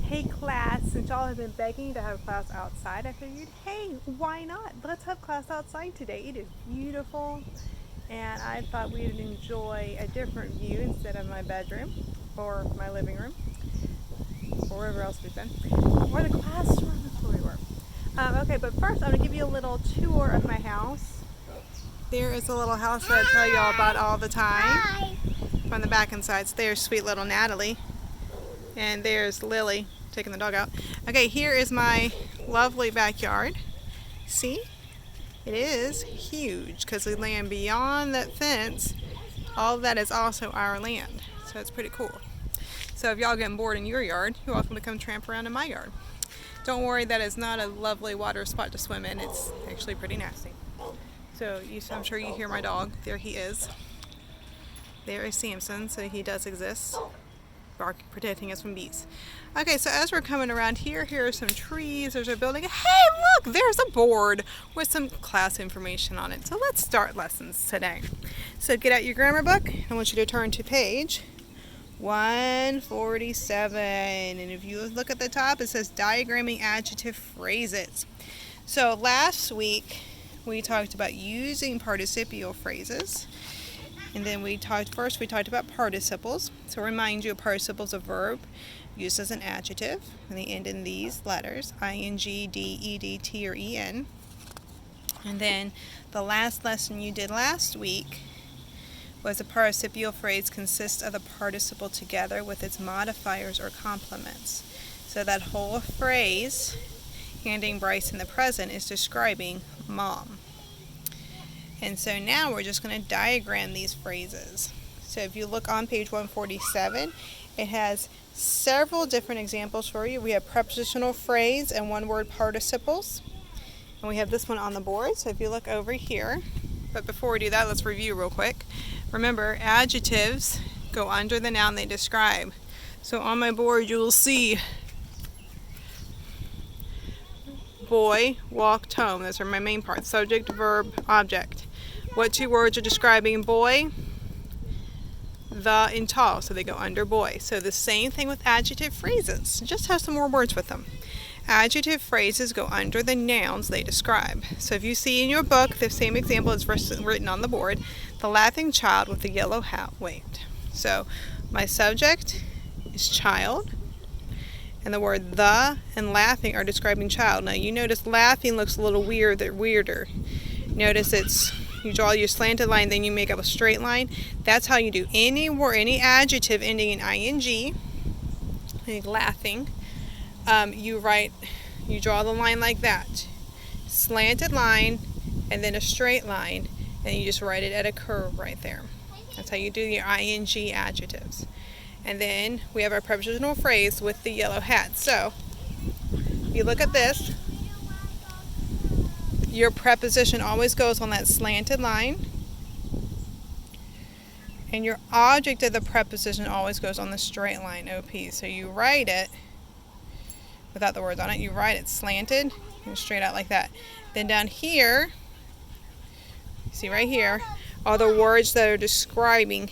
Hey class, since y'all have been begging to have class outside, I figured, hey, why not? Let's have class outside today. It is beautiful, and I thought we'd enjoy a different view instead of my bedroom or my living room or wherever else we've been, or the classroom. That's where we were. Okay, but first I'm going to give you a little tour of my house. There is a little house that I tell y'all about all the time. From the back and sides, there's sweet little Natalie. And there's Lily taking the dog out. Okay, here is my lovely backyard. See? It is huge because we land beyond that fence. All of that is also our land. So it's pretty cool. So if y'all getting bored in your yard, you're welcome to come tramp around in my yard. Don't worry, that is not a lovely water spot to swim in. It's actually pretty nasty. So I'm sure you hear my dog. There he is. There is Samson, so he does exist. Protecting us from bees. Okay, so as we're coming around here are some trees, there's a building. Hey, look, there's a board with some class information on it. So let's start lessons today. So get out your grammar book. I want you to turn to page 147. And if you look at the top, it says diagramming adjective phrases. So last week we talked about using participial phrases. And then we talked about participles. So remind you, a participle is a verb used as an adjective, and they end in these letters, ing, d, ed, t, or en. And then the last lesson you did last week was a participial phrase consists of the participle together with its modifiers or complements. So that whole phrase, handing Bryce in the present, is describing mom. And so now we're just going to diagram these phrases. So if you look on page 147, it has several different examples for you. We have prepositional phrase and one-word participles. And we have this one on the board. So if you look over here, but before we do that, let's review real quick. Remember, adjectives go under the noun they describe. So on my board, you will see boy walked home. Those are my main parts. Subject, verb, object. What two words are describing boy? The and tall, so they go under boy. So the same thing with adjective phrases. Just have some more words with them. Adjective phrases go under the nouns they describe. So if you see in your book, the same example is written on the board. The laughing child with the yellow hat waved. So my subject is child. And the word the and laughing are describing child. Now you notice laughing looks a little weirder. Notice you draw your slanted line, then you make up a straight line. That's how you do any word, any adjective ending in ing, like laughing. You draw the line like that. Slanted line and then a straight line, and you just write it at a curve right there. That's how you do your ing adjectives. And then we have our prepositional phrase with the yellow hat. So, if you look at this, your preposition always goes on that slanted line. And your object of the preposition always goes on the straight line, OP. So you write it, without the words on it, you write it slanted and straight out like that. Then down here, see right here, are the words that are describing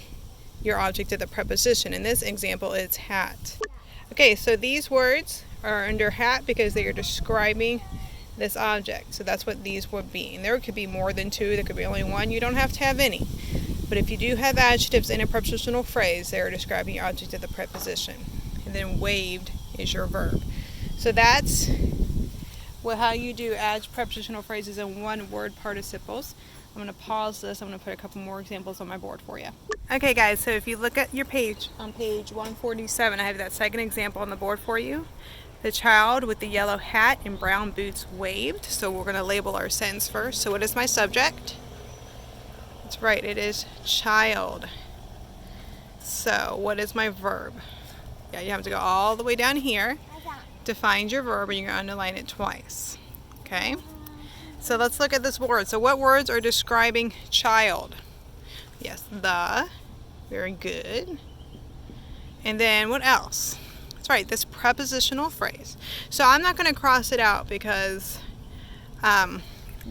your object of the preposition. In this example, it's hat. Okay, so these words are under hat because they are describing this object. So that's what these would be. And there could be more than two. There could be only one. You don't have to have any. But if you do have adjectives in a prepositional phrase, they are describing your object of the preposition. And then waved is your verb. So that's how you do prepositional phrases in one-word participles. I'm going to pause this. I'm going to put a couple more examples on my board for you. Okay, guys, so if you look at your page, on page 147, I have that second example on the board for you. The child with the yellow hat and brown boots waved. So we're going to label our sentence first. So what is my subject? That's right, it is child. So what is my verb? Yeah, you have to go all the way down here to find your verb, and you're going to underline it twice. Okay? So let's look at this word. So what words are describing child? Yes, the. Very good. And then what else? That's right, this prepositional phrase. So I'm not going to cross it out because then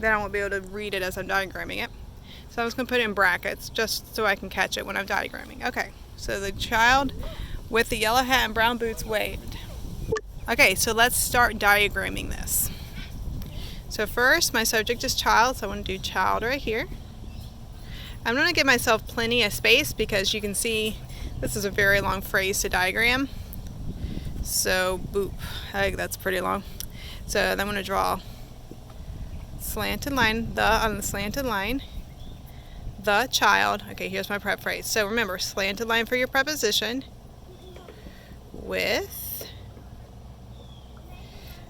I won't be able to read it as I'm diagramming it. So I'm just going to put it in brackets just so I can catch it when I'm diagramming. Okay, so the child with the yellow hat and brown boots waved. Okay, so let's start diagramming this. So first, my subject is child, so I want to do child right here. I'm going to give myself plenty of space because you can see this is a very long phrase to diagram. So, boop, I think that's pretty long. So then I'm going to draw slanted line, on the slanted line, the child. Okay, here's my prep phrase. So remember, slanted line for your preposition with.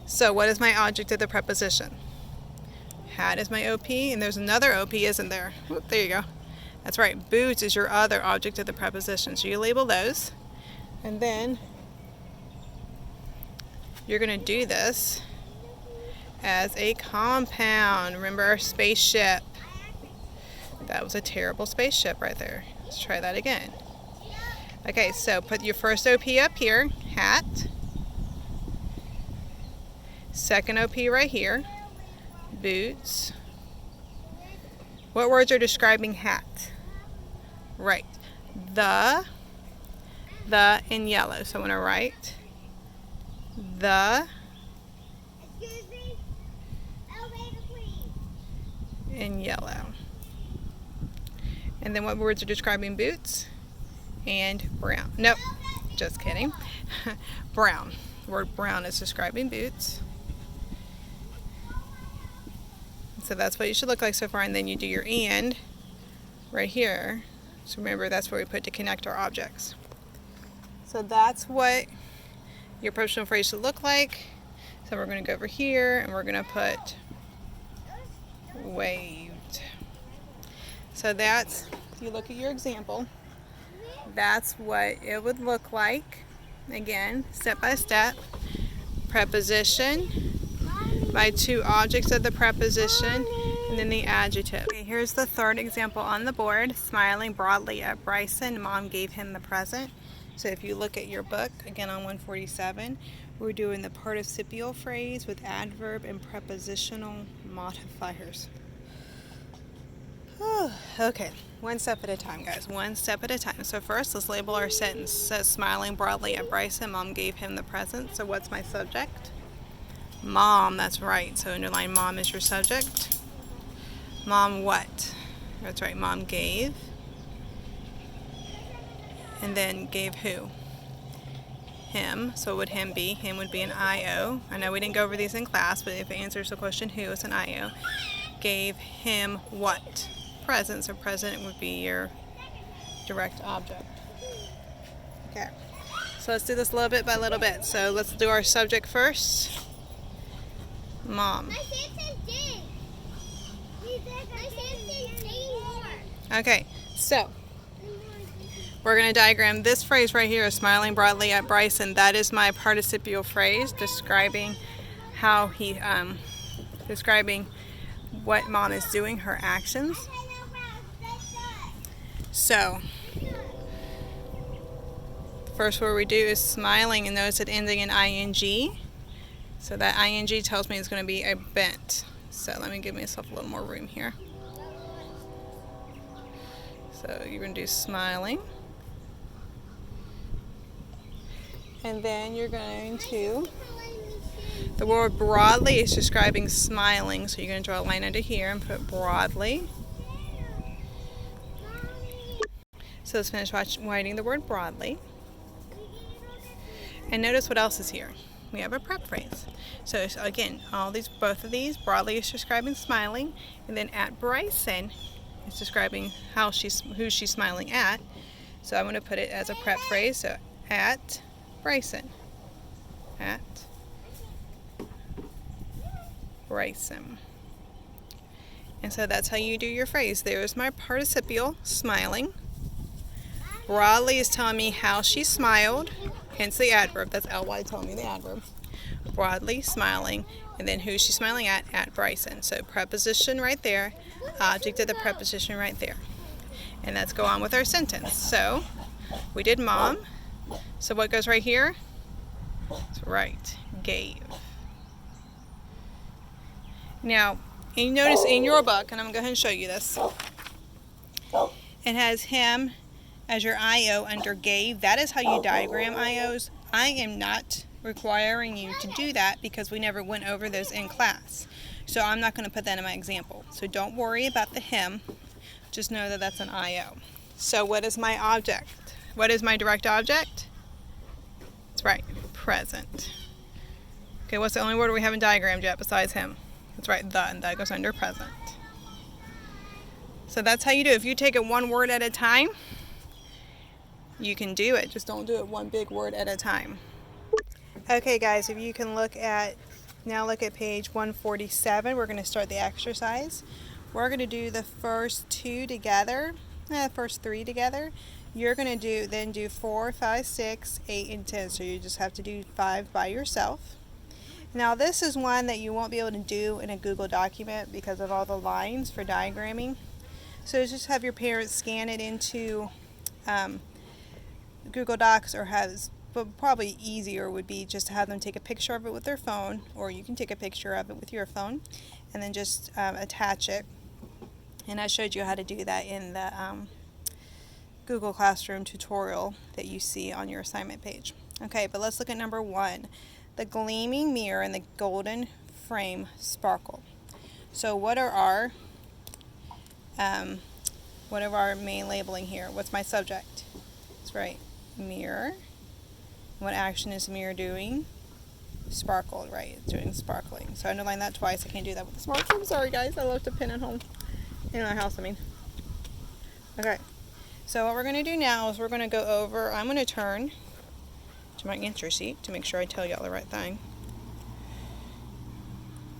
So what is my object of the preposition? Hat is my OP, and there's another OP, isn't there? Whoop, there you go. That's right, boots is your other object of the preposition. So you label those, and then you're going to do this as a compound. Remember our spaceship. That was a terrible spaceship right there. Let's try that again. Okay, so put your first OP up here, hat. Second OP right here, boots. What words are describing hat? Right. The in yellow. So I'm going to write the in yellow. And then what words are describing boots? And brown. Nope, just kidding. Brown. The word brown is describing boots. So that's what you should look like so far, and then you do your and right here. So remember, that's where we put to connect our objects. So that's what your prepositional phrase should look like. So we're going to go over here and we're going to put waved. So that's, if you look at your example, that's what it would look like. Again, step by step. Preposition, my two objects of the preposition, and then the adjective. Okay, here's the third example on the board. Smiling broadly at Bryson, Mom gave him the present. So if you look at your book, again on 147, we're doing the participial phrase with adverb and prepositional modifiers. Okay, one step at a time, guys. One step at a time. So first, let's label our sentence. It says, smiling broadly at Bryson, Mom gave him the present. So what's my subject? Mom, that's right. So underline mom is your subject. Mom what? That's right, Mom gave. And then gave who? Him. So what would him be? Him would be an IO. I know we didn't go over these in class, but if it answers the question who, it's an IO. Gave him what? Present. So present would be your direct object. Okay. So let's do this little bit by little bit. So let's do our subject first. Mom. Okay, so we're going to diagram this phrase right here, smiling broadly at Bryson. That is my participial phrase describing how he, describing what Mom is doing, her actions. So, the first word we do is smiling, and notice it ending in ing. So that ing tells me it's going to be a bent. So let me give myself a little more room here. So you're going to do smiling. And then you're going to, the word broadly is describing smiling. So you're going to draw a line under here and put broadly. So let's finish writing the word broadly. And notice what else is here. We have a prep phrase. So again, both of these, broadly is describing smiling, and then at Bryson is describing who she's smiling at. So I'm going to put it as a prep phrase. So at Bryson. At Bryson. And so that's how you do your phrase. There's my participial, smiling. Broadly is telling me how she smiled, hence the adverb. That's ly telling me the adverb. Broadly, smiling, and then who she's smiling at Bryson. So preposition right there, object of the preposition right there. And let's go on with our sentence. So we did mom. So what goes right here? That's right, gave. Now, you notice in your book, and I'm going to go ahead and show you this, it has him as your IO under gave. That is how you diagram IOs. I am not requiring you to do that because we never went over those in class. So I'm not going to put that in my example. So don't worry about the him. Just know that that's an IO. So what is my object? What is my direct object? That's right, present. Okay, what's the only word we haven't diagrammed yet besides him? That's right, the, and that goes under present. So that's how you do it. If you take it one word at a time, you can do it. Just don't do it one big word at a time. Okay guys, if you can look at page 147. We're going to start the exercise. We're going to do the first two together, first three together. You're going to do 4, 5, 6, 8, and 10. So you just have to do 5 by yourself. Now this is one that you won't be able to do in a Google document because of all the lines for diagramming. So just have your parents scan it into Google Docs, but probably easier would be just to have them take a picture of it with their phone, or you can take a picture of it with your phone and then just attach it. And I showed you how to do that in the Google Classroom tutorial that you see on your assignment page. Okay, but let's look at number 1. The gleaming mirror and the golden frame sparkle. So what are our main labeling here? What's my subject? That's right, mirror. What action is the mirror doing? Sparkled, right? It's doing sparkling. So underline that twice. I can't do that with the smartphone. I'm sorry, guys. I left a pen at home. In my house, I mean. Okay. So what we're going to do now is we're going to go over, I'm going to turn to my answer sheet to make sure I tell y'all the right thing.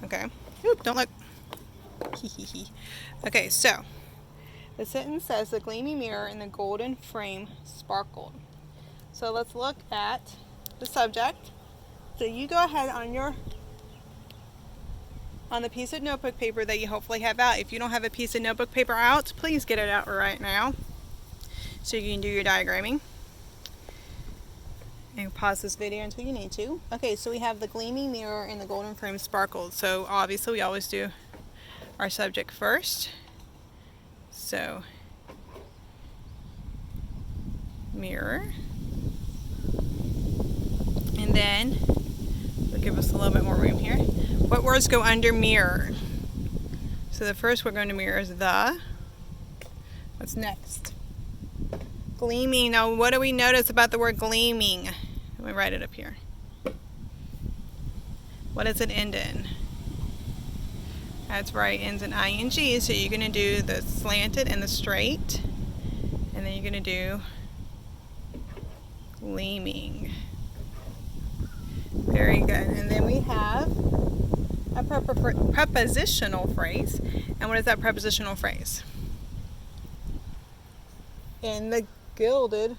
Okay. Oop, don't look. Okay, so the sentence says the gleaming mirror and the golden frame sparkled. So let's look at the subject. So you go ahead on the piece of notebook paper that you hopefully have out. If you don't have a piece of notebook paper out, please get it out right now so you can do your diagramming. And pause this video until you need to. Okay, so we have the gleaming mirror and the golden frame sparkled. So obviously we always do our subject first. So mirror. And then we'll give us a little bit more room here. What words go under mirror? So the first word going to mirror is the. What's next? Gleaming. Now what do we notice about the word gleaming? Let me write it up here. What does it end in? That's right, ends in ing. So you're going to do the slanted and the straight. And then you're going to do gleaming. Very good. And then we have a prepositional phrase. And what is that prepositional phrase? In the golden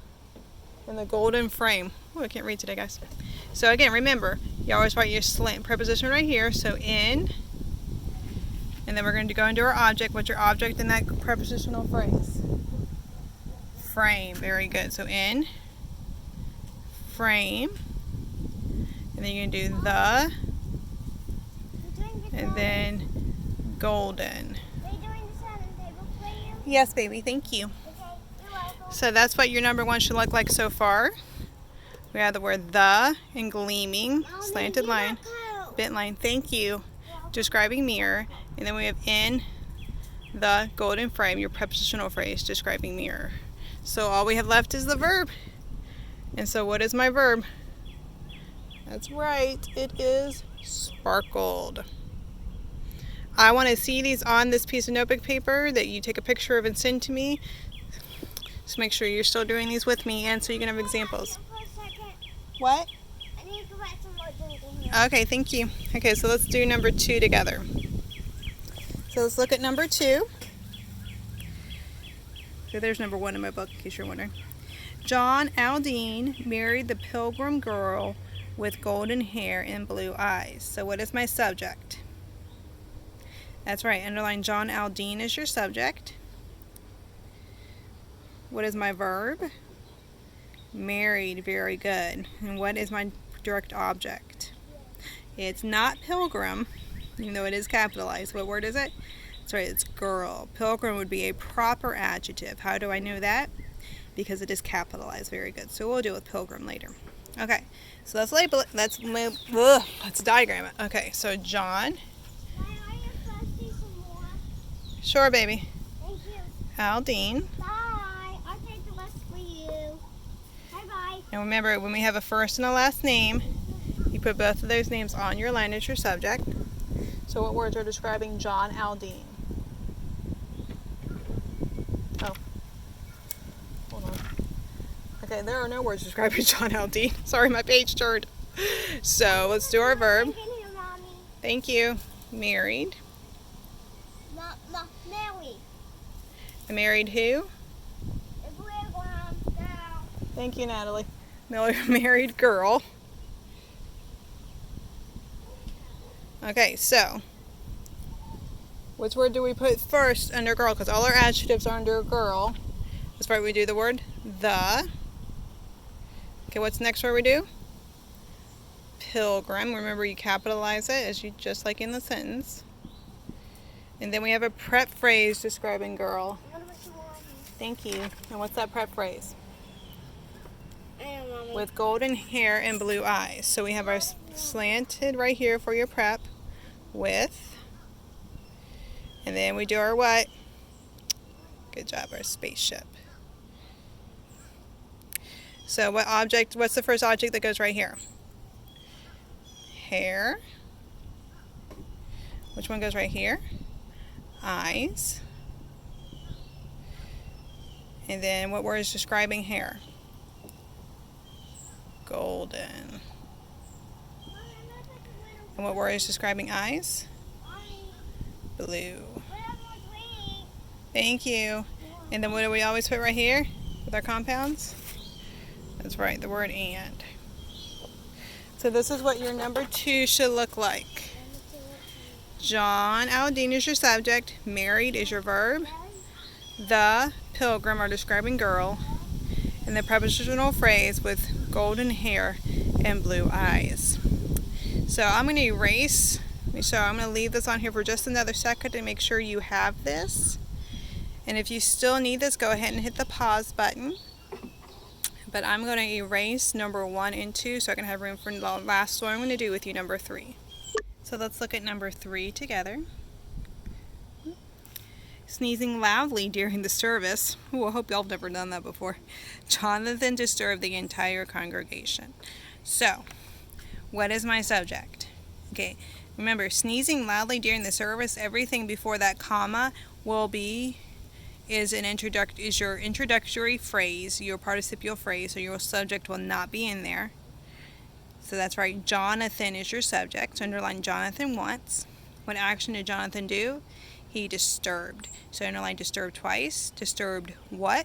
frame. Oh, I can't read today, guys. So again, remember, you always write your slant preposition right here. So in, and then we're going to go into our object. What's your object in that prepositional phrase? Frame. Very good. So in, frame. And then you're going to do the, and then golden. Yes, baby, thank you. So that's what your number 1 should look like so far. We have the word the and gleaming, slanted line, bent line, thank you, describing mirror, and then we have in the golden frame, your prepositional phrase describing mirror. So all we have left is the verb. And so what is my verb? That's right, it is sparkled. I want to see these on this piece of notebook paper that you take a picture of and send to me. So make sure you're still doing these with me, and so you can have examples. What? I need to put some more drink in here. Okay, thank you. Okay, so let's do number 2 together. So let's look at number 2. So there's number 1 in my book, in case you're wondering. John Aldean married the pilgrim girl with golden hair and blue eyes. So what is my subject? That's right, underline John Aldean is your subject. What is my verb? Married, very good. And what is my direct object? It's not pilgrim, even though it is capitalized. What word is it? That's right, it's girl. Pilgrim would be a proper adjective. How do I know that? Because it is capitalized. Very good. So we'll deal with pilgrim later. Okay, so let's label it. Let's diagram it. Okay, so John. Mommy, are you thirsty some more? Sure, baby. Thank you. Aldine. Bye. I'll take the rest for you. Bye-bye. And remember, when we have a first and a last name, you put both of those names on your line as your subject. So what words are describing John Aldine? Oh, hold on. Okay, there are no words describing John Aldine. Sorry, my page turned. So let's do our verb. Thank you, Mommy. Thank you. Married. Mary. Married who? The playground girl. Thank you, Natalie. Married girl. Okay, so which word do we put first under girl? Because all our adjectives are under girl. That's right, we do the word the. Okay, what's the next word we do? Pilgrim. Remember, you capitalize it as you just like in the sentence. And then we have a prep phrase describing girl. Thank you. And what's that prep phrase? With golden hair and blue eyes. So we have our slanted right here for your prep. With. And then we do our what? Good job, our spaceship. So what's the first object that goes right here? Hair. Which one goes right here? Eyes. And then what word is describing hair? Golden. And what word is describing eyes? Blue. Thank you. And then what do we always put right here with our compounds? That's right, the word and. So this is what your number 2 should look like. John Aldine is your subject. Married is your verb. The pilgrim are describing girl. And the prepositional phrase with golden hair and blue eyes. So I'm going to erase. So I'm going to leave this on here for just another second to make sure you have this. And if you still need this, go ahead and hit the pause button. But I'm going to erase number 1 and 2 so I can have room for the last one I'm going to do with you, number 3. So let's look at number 3 together. Sneezing loudly during the service. Ooh, I hope y'all have never done that before. Jonathan disturbed the entire congregation. So, what is my subject? Okay, remember, sneezing loudly during the service, everything before that comma is your introductory phrase, your participial phrase, so your subject will not be in there. So that's right, Jonathan is your subject. So underline Jonathan once. What action did Jonathan do? He disturbed. So underline disturbed twice. Disturbed what?